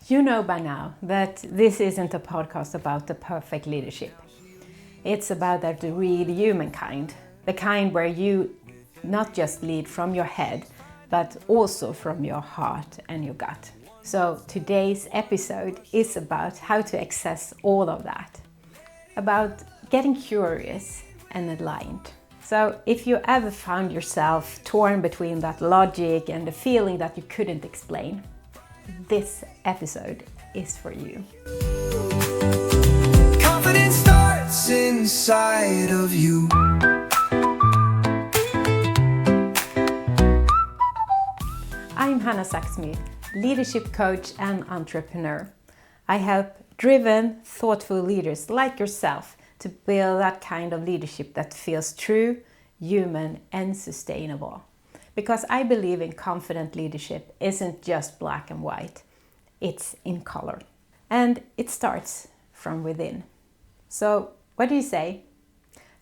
You know by now that this isn't a podcast about the perfect leadership. It's about that real human kind, the kind where you not just lead from your head, but also from your heart and your gut. So today's episode is about how to access all of that, about getting curious and aligned. So if you ever found yourself torn between that logic and the feeling that you couldn't explain, this episode is for you. Confidence starts inside of you. I'm Hanna, leadership coach and entrepreneur. I help driven, thoughtful leaders like yourself to build that kind of leadership that feels true, human, and sustainable. Because I believe in confident leadership isn't just black and white, it's in color. And it starts from within. So, what do you say?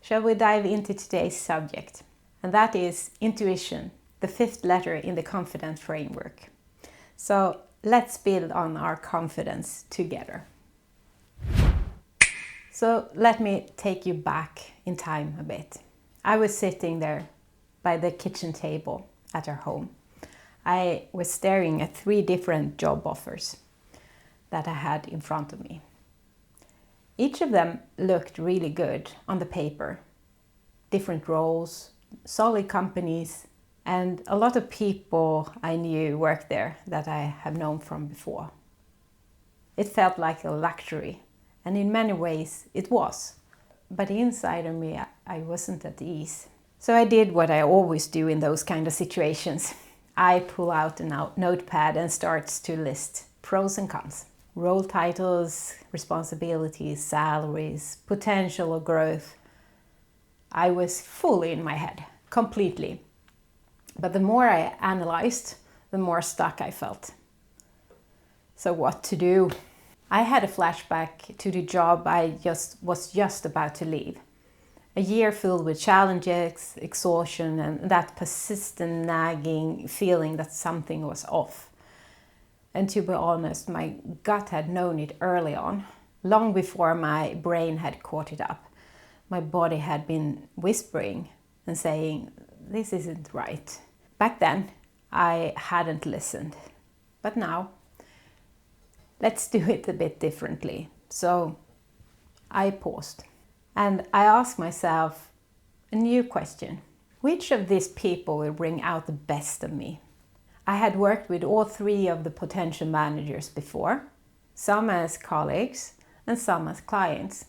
Shall we dive into today's subject? And that is intuition, the fifth letter in the confidence framework. So, let's build on our confidence together. So, let me take you back in time a bit. I was sitting there by the kitchen table at our home. I was staring at 3 different job offers that I had in front of me. Each of them looked really good on the paper. Different roles, solid companies, and a lot of people I knew worked there that I have known from before. It felt like a luxury, and in many ways it was. But inside of me, I wasn't at ease. So I did what I always do in those kind of situations. I pull out a notepad and start to list pros and cons. Role titles, responsibilities, salaries, potential of growth. I was fully in my head, completely. But the more I analyzed, the more stuck I felt. So what to do? I had a flashback to the job I was just about to leave. A year filled with challenges, exhaustion, and that persistent nagging feeling that something was off. And to be honest, my gut had known it early on, long before my brain had caught it up. My body had been whispering and saying, this isn't right. Back then, I hadn't listened. But now, let's do it a bit differently. So I paused. And I asked myself a new question. Which of these people will bring out the best of me? I had worked with all 3 of the potential managers before, some as colleagues and some as clients.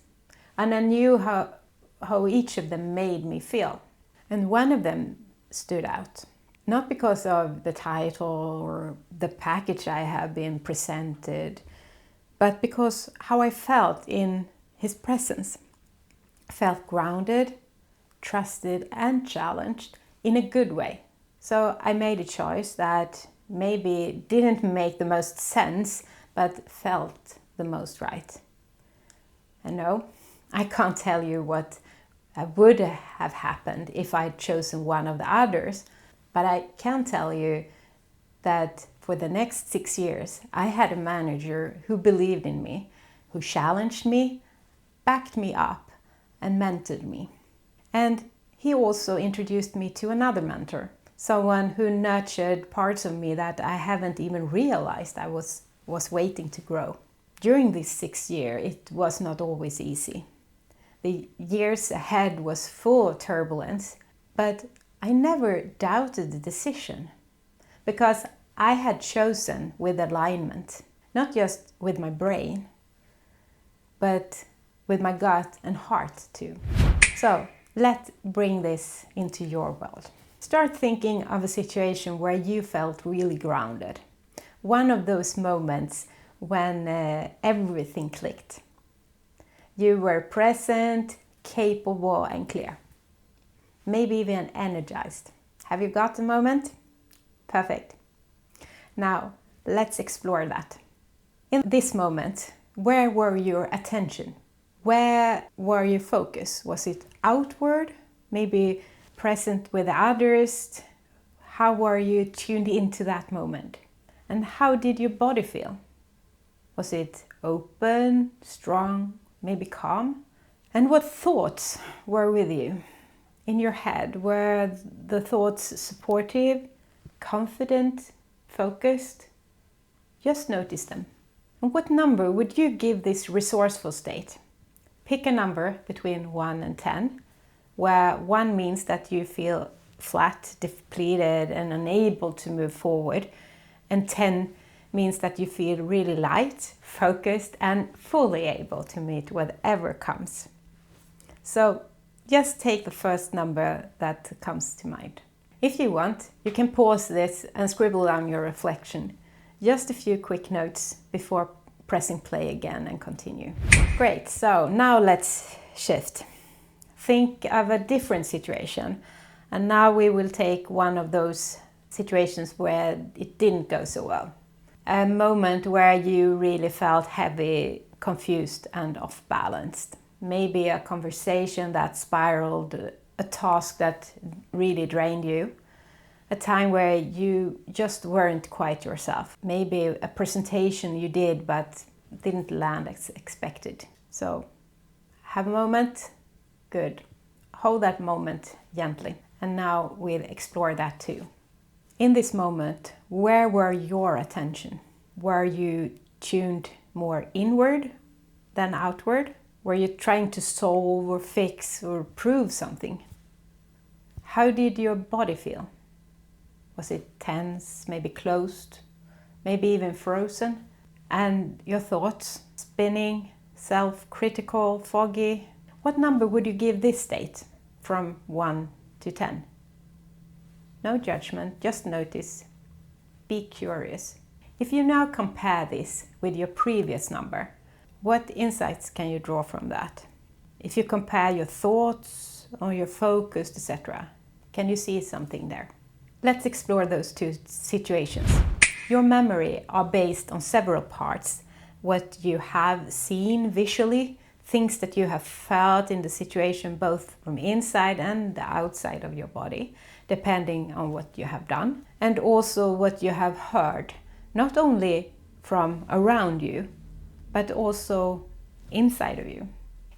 And I knew how each of them made me feel. And one of them stood out. Not because of the title or the package I have been presented, but because how I felt in his presence. Felt grounded, trusted and challenged in a good way. So I made a choice that maybe didn't make the most sense, but felt the most right. And no, I can't tell you what would have happened if I'd chosen one of the others, but I can tell you that for the next 6 years, I had a manager who believed in me, who challenged me, backed me up, and mentored me. And he also introduced me to another mentor, someone who nurtured parts of me that I haven't even realized I was waiting to grow. During these 6 years, it was not always easy. The years ahead was full of turbulence, but I never doubted the decision because I had chosen with alignment, not just with my brain, but with my gut and heart too. So let's bring this into your world. Start thinking of a situation where you felt really grounded. One of those moments when everything clicked. You were present, capable and clear. Maybe even energized. Have you got a moment? Perfect. Now let's explore that. In this moment, where were your attention? Where were your focus? Was it outward? Maybe present with others? How were you tuned into that moment? And how did your body feel? Was it open, strong, maybe calm? And what thoughts were with you in your head? Were the thoughts supportive, confident, focused? Just notice them. And what number would you give this resourceful state? Pick a number between 1 and 10, where 1 means that you feel flat, depleted, and unable to move forward, and 10 means that you feel really light, focused, and fully able to meet whatever comes. So just take the first number that comes to mind. If you want, you can pause this and scribble down your reflection. Just a few quick notes before pressing play again and continue. Great, so now let's shift. Think of a different situation, and now we will take one of those situations where it didn't go so well. A moment where you really felt heavy, confused, and off-balanced. Maybe a conversation that spiraled, a task that really drained you, a time where you just weren't quite yourself. Maybe a presentation you did but didn't land as expected. So have a moment, good. Hold that moment gently. And now we'll explore that too. In this moment, where were your attention? Were you tuned more inward than outward? Were you trying to solve or fix or prove something? How did your body feel? Was it tense, maybe closed, maybe even frozen? And your thoughts, spinning, self-critical, foggy? What number would you give this state from 1 to 10? No judgment, just notice. Be curious. If you now compare this with your previous number, what insights can you draw from that? If you compare your thoughts or your focus, etc., can you see something there? Let's explore those two situations. Your memory are based on several parts. What you have seen visually, things that you have felt in the situation both from inside and the outside of your body, depending on what you have done, and also what you have heard, not only from around you, but also inside of you.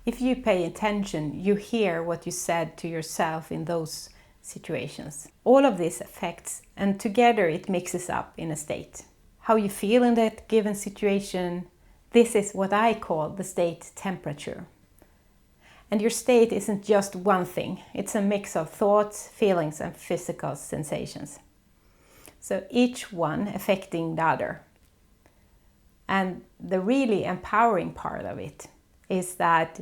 If you pay attention, you hear what you said to yourself in those situations. All of this affects, and together it mixes up in a state. How you feel in that given situation, this is what I call the state temperature. And your state isn't just one thing, it's a mix of thoughts, feelings, and physical sensations. So each one affecting the other. And the really empowering part of it is that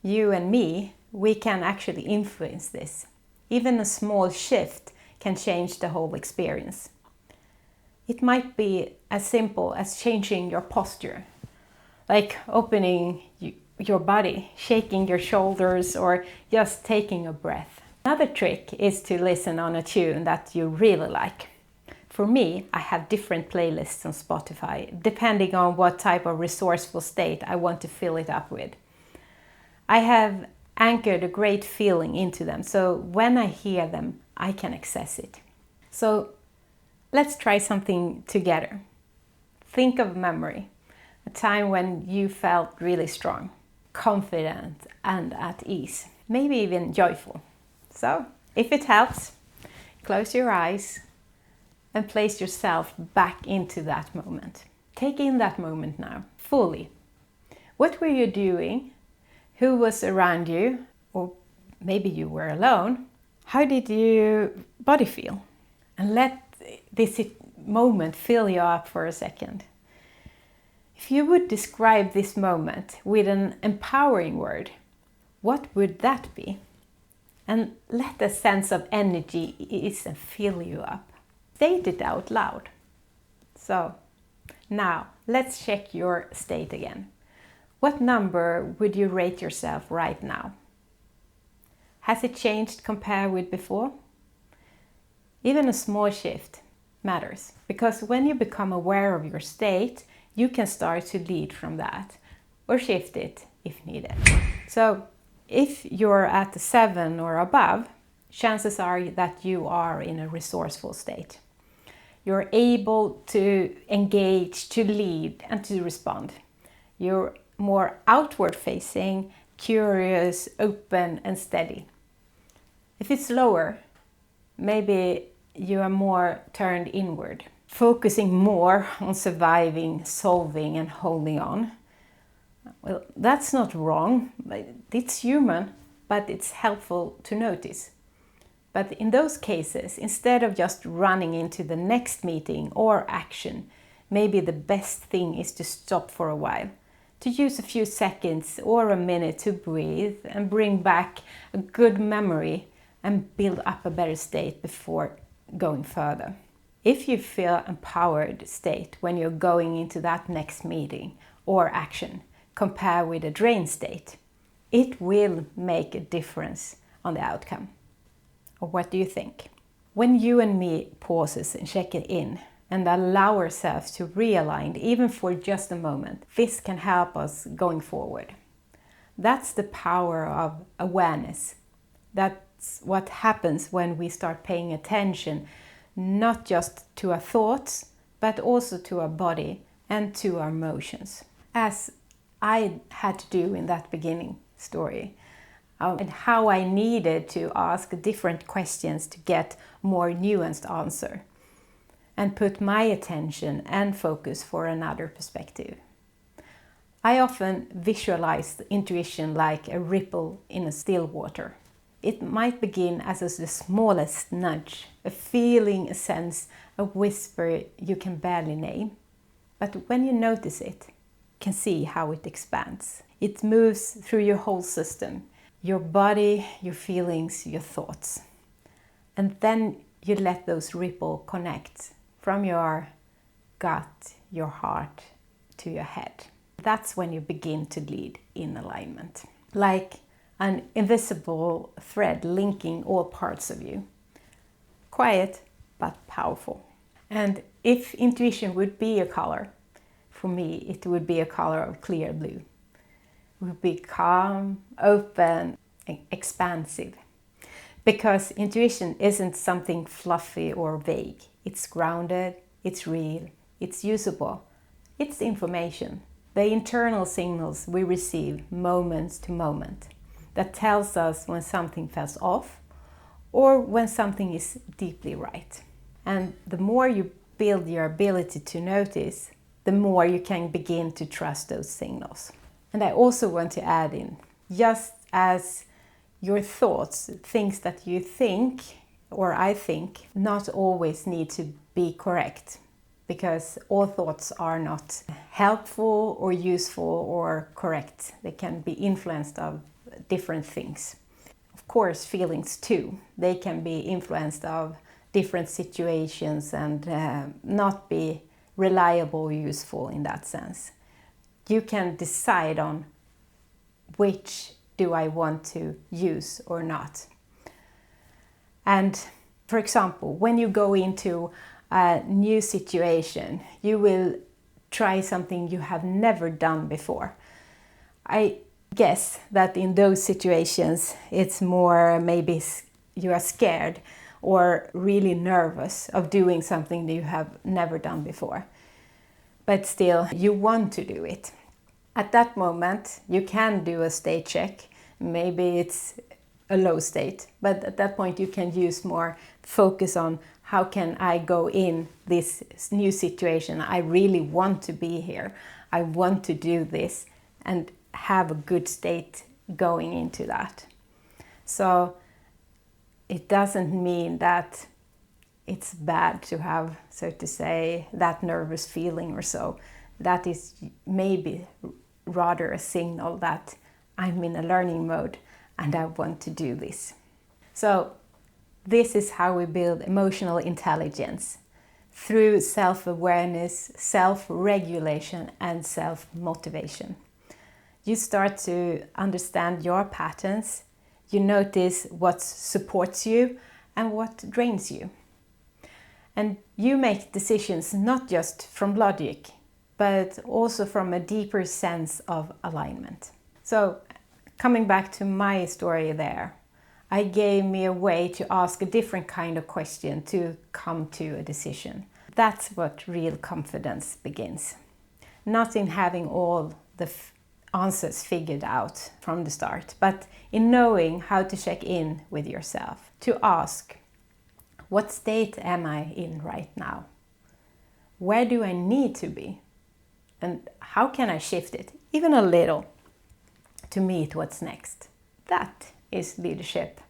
you and me, we can actually influence this. Even a small shift can change the whole experience. It might be as simple as changing your posture, like opening your body, shaking your shoulders, or just taking a breath. Another trick is to listen on a tune that you really like. For me, I have different playlists on Spotify, depending on what type of resourceful state I want to fill it up with. I have anchored a great feeling into them, so when I hear them, I can access it. So let's try something together. Think of memory, a time when you felt really strong, confident, and at ease, maybe even joyful. So if it helps, close your eyes and place yourself back into that moment. Take in that moment now, fully. What were you doing? Who was around you? Or maybe you were alone. How did your body feel? And let this moment fill you up for a second. If you would describe this moment with an empowering word, what would that be? And let a sense of energy ease and fill you up. State it out loud. So now let's check your state again. What number would you rate yourself right now? Has it changed compared with before? Even a small shift matters, because when you become aware of your state, you can start to lead from that or shift it if needed. So if you're at a 7 or above, chances are that you are in a resourceful state. You're able to engage, to lead, and to respond. You're more outward facing, curious, open, and steady. If it's lower, maybe you are more turned inward, focusing more on surviving, solving, and holding on. Well, that's not wrong. It's human, but it's helpful to notice. But in those cases, instead of just running into the next meeting or action, maybe the best thing is to stop for a while, to use a few seconds or a minute to breathe and bring back a good memory and build up a better state before going further. If you feel empowered state when you're going into that next meeting or action, compare with a drained state, it will make a difference on the outcome. Or what do you think? When you and me pauses and check it in and allow ourselves to realign even for just a moment, this can help us going forward. That's the power of awareness. That's what happens when we start paying attention, not just to our thoughts, but also to our body and to our emotions. As I had to do in that beginning story, and how I needed to ask different questions to get more nuanced answer and put my attention and focus for another perspective. I often visualize intuition like a ripple in a still water. It might begin as the smallest nudge, a feeling, a sense, a whisper you can barely name. But when you notice it, you can see how it expands. It moves through your whole system, your body, your feelings, your thoughts. And then you let those ripples connect from your gut, your heart, to your head. That's when you begin to lead in alignment. Like an invisible thread linking all parts of you. Quiet, but powerful. And if intuition would be a color, for me, it would be a color of clear blue. It would be calm, open, and expansive. Because intuition isn't something fluffy or vague. It's grounded, it's real, it's usable, it's information. The internal signals we receive moment to moment that tells us when something feels off or when something is deeply right. And the more you build your ability to notice, the more you can begin to trust those signals. And I also want to add in, just as your thoughts, things that you think or I think, not always need to be correct, because all thoughts are not helpful or useful or correct. They can be influenced of different things. Of course, feelings too. They can be influenced of different situations and not be reliable or useful in that sense. You can decide on which do I want to use or not. And for example, when you go into a new situation, you will try something you have never done before. I guess that in those situations, it's more maybe you are scared or really nervous of doing something that you have never done before. But still, you want to do it. At that moment, you can do a state check. Maybe it's a low state, but at that point you can use more focus on how can I go in this new situation. I really want to be here. I want to do this and have a good state going into that. So it doesn't mean that it's bad to have, so to say, that nervous feeling or so. That is maybe rather a signal that I'm in a learning mode and I want to do this. So this is how we build emotional intelligence, through self-awareness, self-regulation and self-motivation. You start to understand your patterns, you notice what supports you and what drains you. And you make decisions not just from logic, but also from a deeper sense of alignment. So, coming back to my story there, I gave me a way to ask a different kind of question to come to a decision. that's what real confidence begins. Not in having all the answers figured out from the start, but in knowing how to check in with yourself, to ask, what state am I in right now? Where do I need to be? And how can I shift it, even a little, to meet what's next? That is leadership,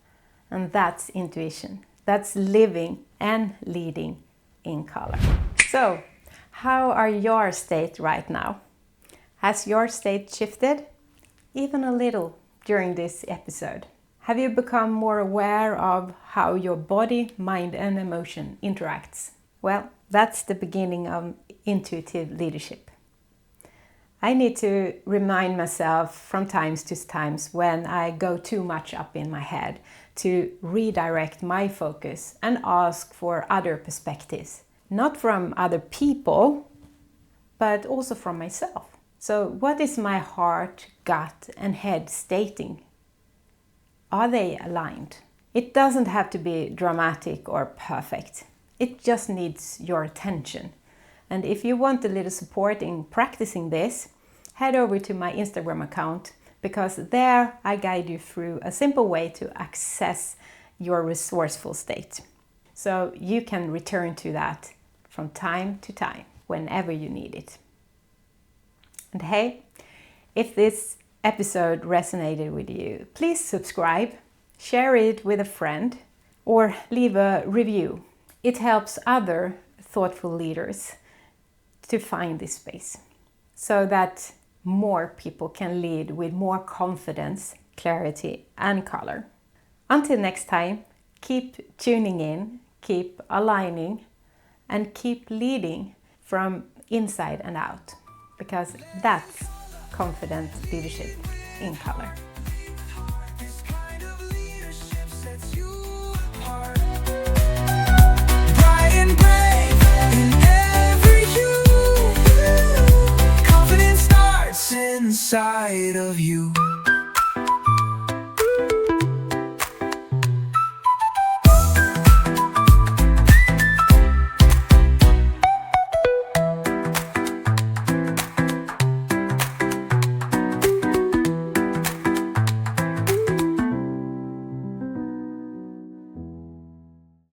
and that's intuition. That's living and leading in color. So, how are your state right now? Has your state shifted? Even a little during this episode. Have you become more aware of how your body, mind and emotion interacts? Well, that's the beginning of intuitive leadership. I need to remind myself from times to times when I go too much up in my head to redirect my focus and ask for other perspectives. Not from other people, but also from myself. So what is my heart, gut and head stating? Are they aligned? It doesn't have to be dramatic or perfect. It just needs your attention. And if you want a little support in practicing this, head over to my Instagram account, because there I guide you through a simple way to access your resourceful state. So you can return to that from time to time, whenever you need it. And hey, if this episode resonated with you, please subscribe, share it with a friend, or leave a review. It helps other thoughtful leaders to find this space, so that more people can lead with more confidence, clarity, and color. Until next time, keep tuning in, keep aligning, and keep leading from inside and out, because that's confident leadership in color. Bright and brave in every hue. Confidence starts inside of you.